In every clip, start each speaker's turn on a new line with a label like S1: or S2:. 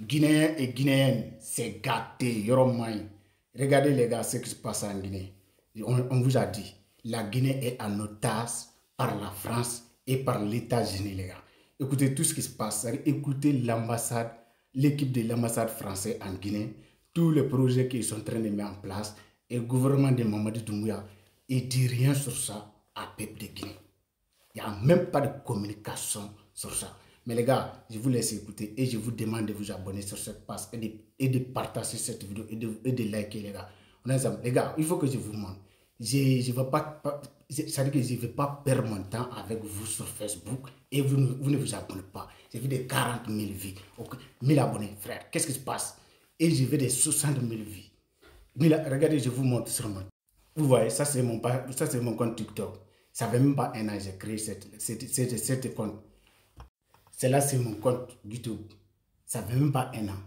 S1: Guinéens et Guinéennes, c'est gâté, Yoromai. Regardez les gars ce qui se passe en Guinée. On vous a dit, la Guinée est en otage par la France et par les États-Unis, les gars. Écoutez tout ce qui se passe. Écoutez l'ambassade, l'équipe de l'ambassade française en Guinée, tous les projets qu'ils sont en train de mettre en place, et le gouvernement de Mamadou Doumbouya, il ne dit rien sur ça à peuple de Guinée. Il n'y a même pas de communication sur ça. Mais les gars, je vous laisse écouter et je vous demande de vous abonner sur cette page et de partager cette vidéo et de liker, les gars. On est ensemble. Les gars, il faut que je vous montre. Ça veut dire que je ne vais pas perdre mon temps avec vous sur Facebook et vous ne vous abonnez pas. J'ai vu des 40 000 vues, 1000 abonnés, frère. Qu'est-ce qui se passe? Et j'ai vu des 60 000 vues. Regardez, je vous montre sur mon. Vous voyez, ça c'est mon compte TikTok. Ça fait même pas un an que j'ai créé cette compte. Celle-là, c'est mon compte YouTube. Ça fait même pas un an.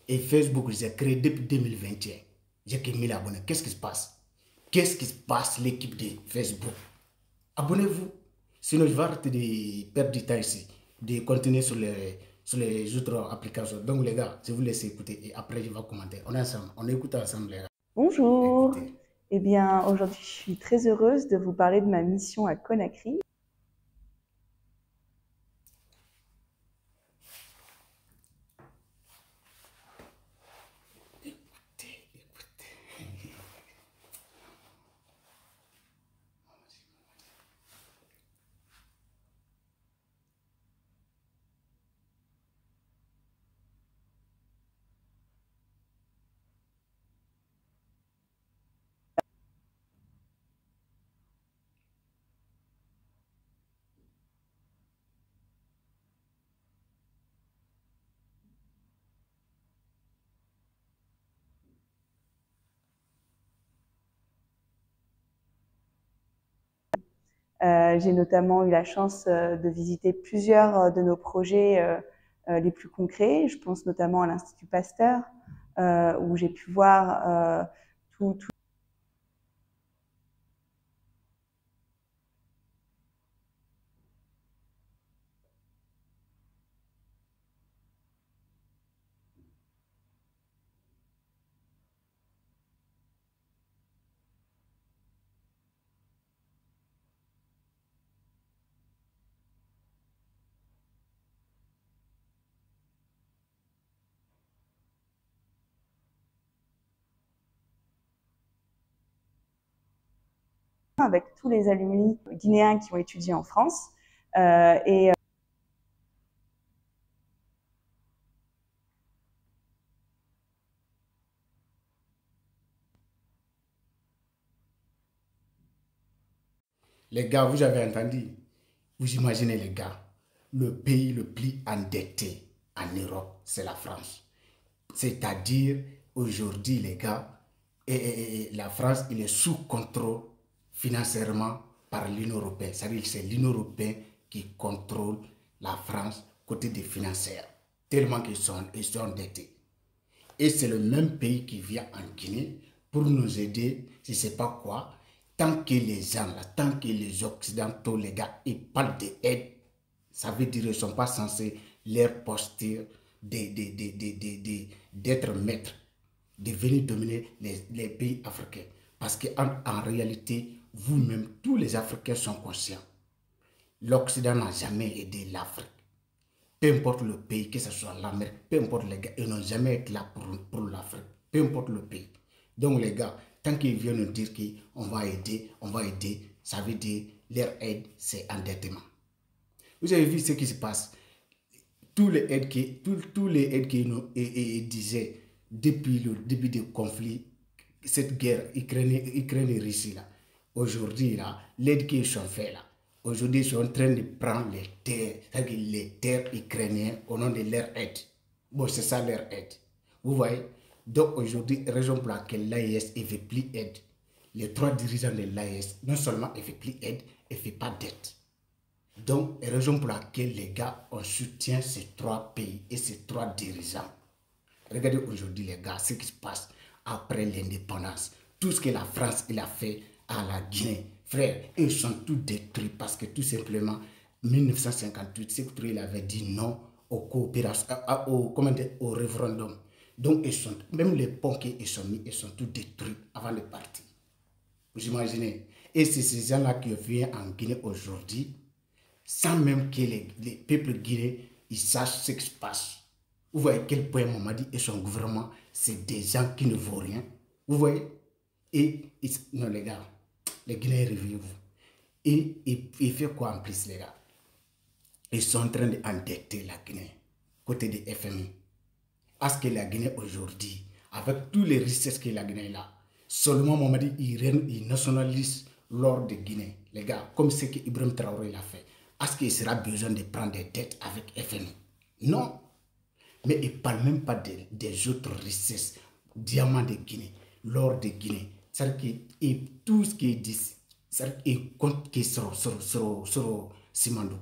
S1: Et Facebook, j'ai créé depuis 2021. J'ai que 1000 abonnés. Qu'est-ce qui se passe? Qu'est-ce qui se passe, l'équipe de Facebook? Abonnez-vous. Sinon, je vais arrêter de perdre du temps ici, de continuer sur les autres applications. Donc, les gars, je vous laisse écouter et après, je vais commenter. On est ensemble. On écoute ensemble, les gars.
S2: Bonjour.
S1: Écoutez.
S2: Eh bien, aujourd'hui, je suis très heureuse de vous parler de ma mission à Conakry. J'ai notamment eu la chance de visiter plusieurs de nos projets les plus concrets. Je pense notamment à l'Institut Pasteur, où j'ai pu voir tout avec tous les alumni guinéens qui ont étudié en France.
S1: Les gars, vous avez entendu? Vous imaginez les gars, le pays le plus endetté en Europe, c'est la France. C'est-à-dire, aujourd'hui les gars, la France, il est sous contrôle financièrement par l'Union européenne. C'est-à-dire que c'est l'Union européenne qui contrôle la France côté des financières, tellement qu'ils sont endettés. Et c'est le même pays qui vient en Guinée pour nous aider, je ne sais pas quoi. Tant que les gens, là, tant que les Occidentaux, les gars, ils parlent d'aide, ça veut dire qu'ils ne sont pas censés leur poster d'être maîtres, de venir dominer les pays africains. Parce qu'en réalité, vous-même, tous les Africains sont conscients. L'Occident n'a jamais aidé l'Afrique. Peu importe le pays, que ce soit l'Amérique, peu importe les gars, ils n'ont jamais été là pour l'Afrique. Peu importe le pays. Donc les gars, tant qu'ils viennent nous dire qu'on va aider, ça veut dire leur aide, c'est endettement. Vous avez vu ce qui se passe. Tous les aides qui nous disaient depuis le début du conflit, cette guerre Ukraine et Russie là, aujourd'hui là, l'aide qu'ils sont faits là, aujourd'hui ils sont en train de prendre les terres ukrainiennes au nom de leur aide. Bon, c'est ça leur aide. Vous voyez? Donc aujourd'hui, raison pour laquelle l'AES ne fait plus aide. Les trois dirigeants de l'AES, non seulement ne fait plus aide, ne fait pas d'aide. Donc, raison pour laquelle les gars, on soutient ces trois pays et ces trois dirigeants. Regardez aujourd'hui les gars, ce qui se passe après l'indépendance. Tout ce que la France il a fait à la Guinée, frère, ils sont tous détruits parce que tout simplement, 1958, Sékou Touré il avait dit non aux coopérations, au référendum. Donc, même les ponts qui sont mis, ils sont tous détruits avant de partir. Vous imaginez? Et c'est ces gens-là qui viennent en Guinée aujourd'hui, sans même que les peuples guinéens ils sachent ce qui se passe. Vous voyez quel point Mamadi et son gouvernement, c'est des gens qui ne vaut rien. Vous voyez? Non les gars, les Guinéens, réveillez-vous. Et il fait quoi en plus les gars? Ils sont en train d'endetter la Guinée, côté des FMI. Parce que la Guinée aujourd'hui, avec tous les richesses que la Guinée est là, seulement Mamadi, il nationalise l'or de Guinée. Les gars, comme ce que Ibrahim Traoré l'a fait. Est-ce qu'il sera besoin de prendre des dettes avec FMI? Non. Mais il ne parle même pas des autres richesses, diamants de Guinée, l'or de Guinée. C'est-à-dire que tout ce qu'il dit, il compte qu'il sera sur Simandou.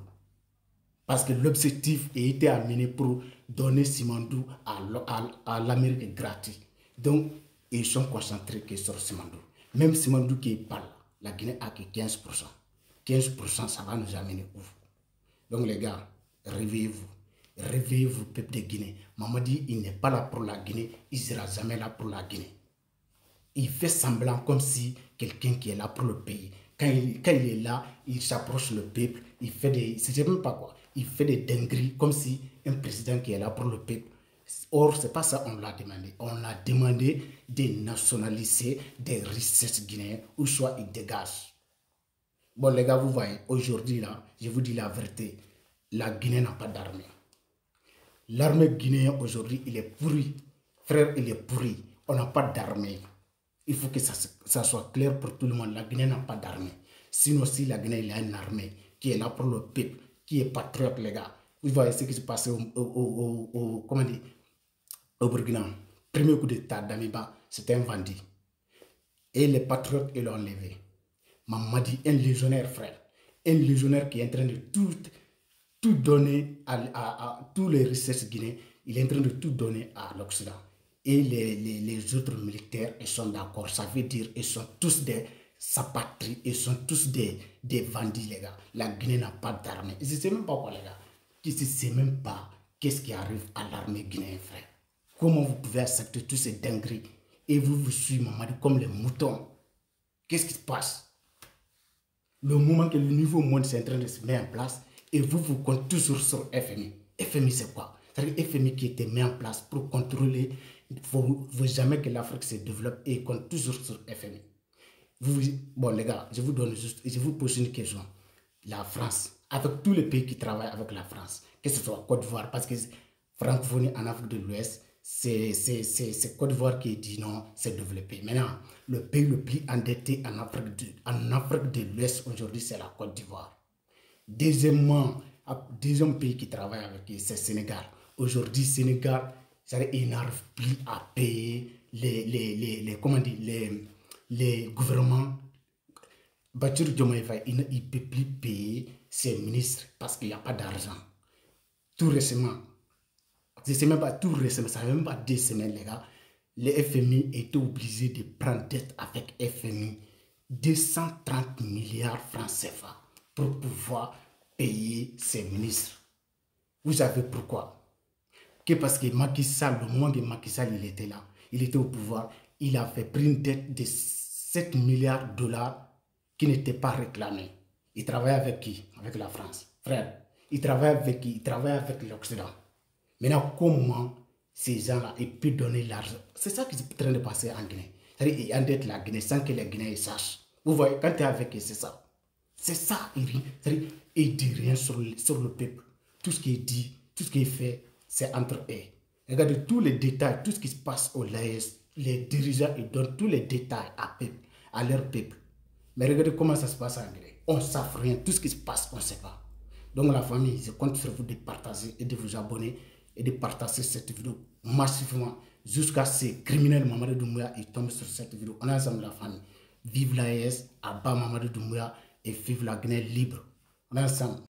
S1: Parce que l'objectif a été amené pour donner Simandou à l'Amérique gratuite. Donc, ils sont concentrés que sur Simandou. Même Simandou qui parle, la Guinée a que 15%. 15%, ça va nous amener où? Donc les gars, réveillez-vous. Réveillez-vous, peuple de Guinée. Mamadi, il n'est pas là pour la Guinée. Il ne sera jamais là pour la Guinée. Il fait semblant comme si quelqu'un qui est là pour le pays. Quand il est là, il s'approche le peuple. Il fait des... Je ne sais même pas quoi. Il fait des dingueries comme si un président qui est là pour le peuple. Or, ce n'est pas ça qu'on l'a demandé. On l'a demandé de nationaliser des richesses guinéennes ou soit il dégage. Bon, les gars, vous voyez, aujourd'hui, là, je vous dis la vérité. La Guinée n'a pas d'armée. L'armée guinéenne, aujourd'hui, il est pourri. Frère, il est pourri. On n'a pas d'armée. Il faut que ça soit clair pour tout le monde. La Guinée n'a pas d'armée. Sinon, si la Guinée il a une armée qui est là pour le peuple, qui est patriote, les gars. Vous voyez ce qui se passe comment dire, au Burkina. Premier coup d'État d'Amiba, c'était un bandit. Et les patriotes, ils l'ont enlevé. Mamadi, un légionnaire, frère. Un légionnaire qui est en train de tout donner à tous les richesses guinéens. Il est en train de tout donner à l'Occident. Et les autres militaires, ils sont d'accord. Ça veut dire qu'ils sont tous des sapatries, ils sont tous des bandits, les gars. La Guinée n'a pas d'armée. Je ne sais même pas quoi, les gars. Je ne sais même pas qu'est-ce qui arrive à l'armée guinéenne, frère. Comment vous pouvez accepter tous ces dingueries et vous suivez Mamadi comme les moutons? Qu'est-ce qui se passe? Le moment que le nouveau monde est en train de se mettre en place et vous comptez toujours sur FMI. FMI, c'est quoi? C'est-à-dire FMI qui était mis en place pour contrôler. Il ne faut jamais que l'Afrique se développe et il compte toujours sur FMI. Bon, les gars, je vous pose une question. La France, avec tous les pays qui travaillent avec la France, que ce soit Côte d'Ivoire, parce que francophonie en Afrique de l'Ouest, c'est Côte d'Ivoire qui dit non, c'est développé. Maintenant, le pays le plus endetté en Afrique de l'Ouest aujourd'hui, c'est la Côte d'Ivoire. Deuxièmement, deuxième pays qui travaille avec eux, c'est Sénégal. Aujourd'hui, Sénégal, il n'arrive plus à payer les gouvernements. Bassirou Diomaye Faye, il ne peut plus payer ses ministres parce qu'il n'y a pas d'argent. Tout récemment, même pas tout récemment, ça fait même pas 2 semaines, les gars, les FMI étaient obligés de prendre dette avec FMI 230 milliards francs CFA pour pouvoir payer ses ministres. Vous savez pourquoi? Que parce que Macky Sall, le moment que Macky Sall il était là, il était au pouvoir, il avait pris une dette de 7 milliards de dollars qui n'était pas réclamée. Il travaillait avec qui? Avec la France. Frère, il travaille avec qui? Il travaille avec l'Occident. Maintenant, comment ces gens-là peuvent donner l'argent? C'est ça qui est en train de passer en Guinée. C'est-à-dire qu'il endette la Guinée sans que les Guinéens sachent. Vous voyez, quand tu es avec eux, c'est ça. C'est ça, il ne dit rien sur le peuple. Tout ce qu'il dit, tout ce qu'il fait, c'est entre eux. Regardez tous les détails, tout ce qui se passe au Laos, les dirigeants, ils donnent tous les détails à leur peuple. Mais regardez comment ça se passe en Guinée. On ne sait rien, tout ce qui se passe, on ne sait pas. Donc la famille, je compte sur vous de partager et de vous abonner et de partager cette vidéo massivement jusqu'à ce criminel Mamadou Doumbouya tombe sur cette vidéo. On est ensemble la famille. Vive l'AES, abat Mamadou Doumbouya et vive la Guinée libre. On est ensemble.